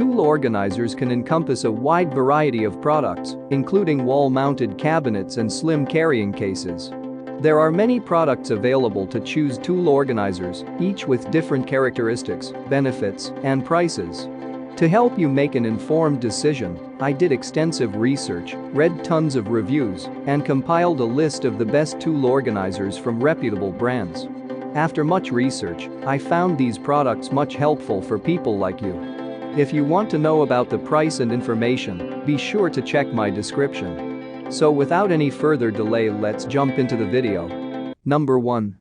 tool organizers can encompass a wide variety of products, including wall-mounted cabinets and slim carrying cases. There are many products available to choose tool organizers, each with different characteristics, benefits, and prices. To help you make an informed decision, I did extensive research, read tons of reviews, and compiled a list of the best tool organizers from reputable brands. After much research, I found these products much helpful for people like you. If you want to know about the price and information, be sure to check my description. So without any further delay, let's jump into the video. Number 1.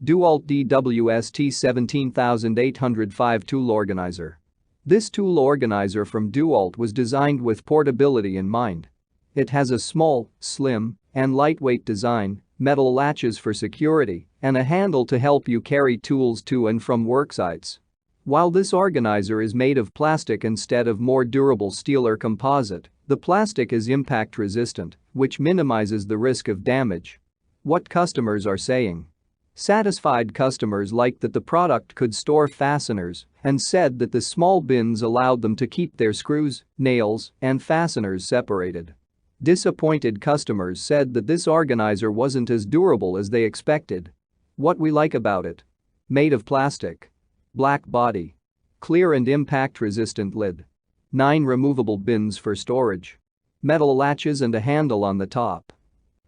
DeWalt DWST 17805 Tool Organizer. This tool organizer from DeWalt was designed with portability in mind. It has a small, slim, and lightweight design, metal latches for security, and a handle to help you carry tools to and from work sites. While this organizer is made of plastic instead of more durable steel or composite, the plastic is impact resistant, which minimizes the risk of damage. What customers are saying. Satisfied customers liked that the product could store fasteners and said that the small bins allowed them to keep their screws, nails, and fasteners separated. Disappointed customers said that this organizer wasn't as durable as they expected. What we like about it. Made of plastic. Black body. Clear and impact-resistant lid. 9 removable bins for storage. Metal latches and a handle on the top.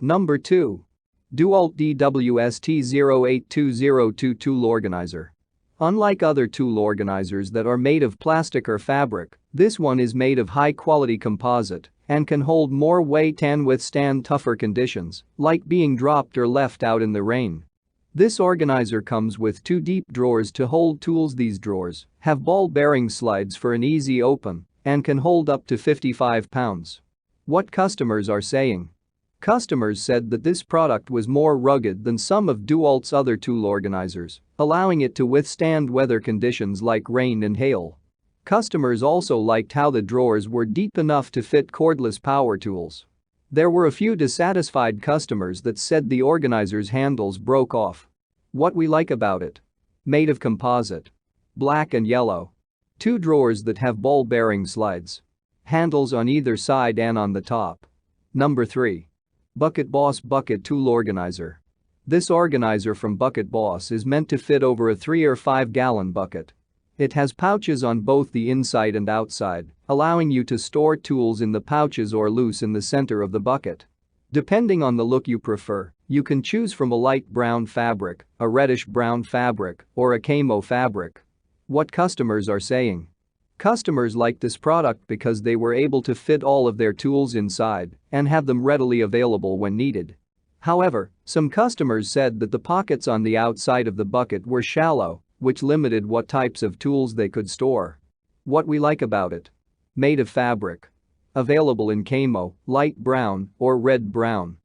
Number 2. DeWalt DWST 08202 Tool Organizer. Unlike other tool organizers that are made of plastic or fabric, this one is made of high-quality composite and can hold more weight and withstand tougher conditions, like being dropped or left out in the rain. This organizer comes with 2 deep drawers to hold tools. These drawers have ball-bearing slides for an easy open and can hold up to 55 pounds. What customers are saying. Customers said that this product was more rugged than some of DeWalt's other tool organizers, allowing it to withstand weather conditions like rain and hail. Customers also liked how the drawers were deep enough to fit cordless power tools. There were a few dissatisfied customers that said the organizer's handles broke off. What we like about it. Made of composite. Black and yellow. 2 drawers that have ball-bearing slides. Handles on either side and on the top. Number 3. Bucket Boss Bucket Tool Organizer. This organizer from Bucket Boss is meant to fit over a 3 or 5 gallon bucket. It has pouches on both the inside and outside, allowing you to store tools in the pouches or loose in the center of the bucket. Depending on the look you prefer, you can choose from a light brown fabric, a reddish brown fabric, or a camo fabric. What customers are saying. Customers liked this product because they were able to fit all of their tools inside and have them readily available when needed. However, some customers said that the pockets on the outside of the bucket were shallow, which limited what types of tools they could store. What we like about it. Made of fabric. Available in camo, light brown, or red brown.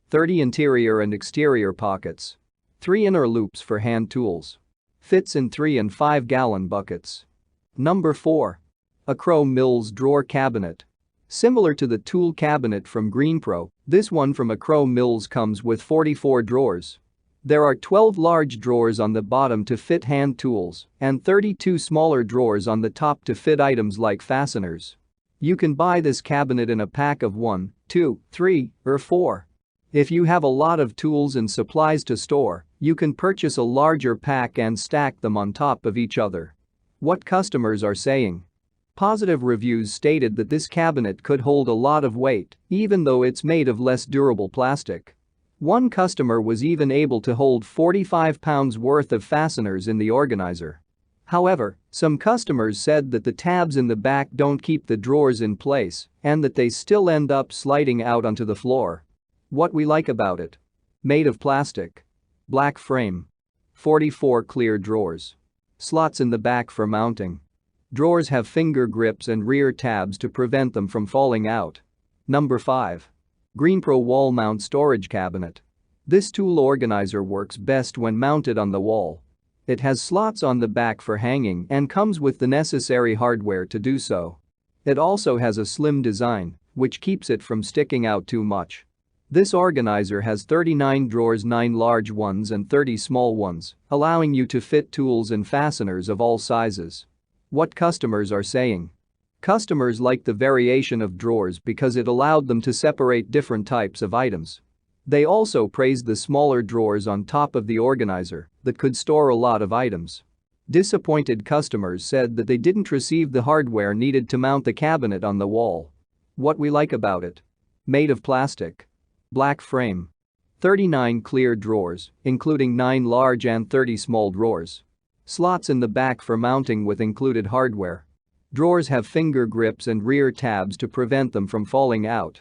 30 interior and exterior pockets. 3 inner loops for hand tools. Fits in 3 and 5 gallon buckets. Number 4. Acro Mills Drawer Cabinet. Similar to the tool cabinet from GreenPro, this one from Acro Mills comes with 44 drawers. There are 12 large drawers on the bottom to fit hand tools and 32 smaller drawers on the top to fit items like fasteners. You can buy this cabinet in a pack of 1, 2, 3, or 4. If you have a lot of tools and supplies to store, you can purchase a larger pack and stack them on top of each other. What customers are saying. Positive reviews stated that this cabinet could hold a lot of weight, even though it's made of less durable plastic. One customer was even able to hold 45 pounds worth of fasteners in the organizer. However, some customers said that the tabs in the back don't keep the drawers in place and that they still end up sliding out onto the floor. What we like about it. Made of plastic. Black frame. 44 clear drawers. Slots in the back for mounting. Drawers have finger grips and rear tabs to prevent them from falling out. Number 5. GreenPro Wall Mount Storage Cabinet. This tool organizer works best when mounted on the wall. It has slots on the back for hanging and comes with the necessary hardware to do so. It also has a slim design, which keeps it from sticking out too much. This organizer has 39 drawers, 9 large ones and 30 small ones, allowing you to fit tools and fasteners of all sizes. What customers are saying. Customers liked the variation of drawers because it allowed them to separate different types of items. They also praised the smaller drawers on top of the organizer that could store a lot of items. Disappointed customers said that they didn't receive the hardware needed to mount the cabinet on the wall. What we like about it. Made of plastic. Black frame. 39 clear drawers, including 9 large and 30 small drawers. Slots in the back for mounting with included hardware. Drawers have finger grips and rear tabs to prevent them from falling out.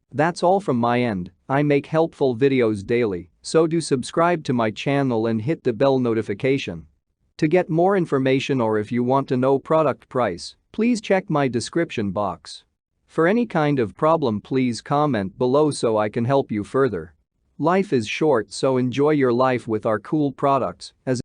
That's all from my end. I make helpful videos daily, so do subscribe to my channel and hit the bell notification. To get more information or if you want to know product price, please check my description box. For any kind of problem, please comment below so I can help you further. Life is short, so enjoy your life with our cool products as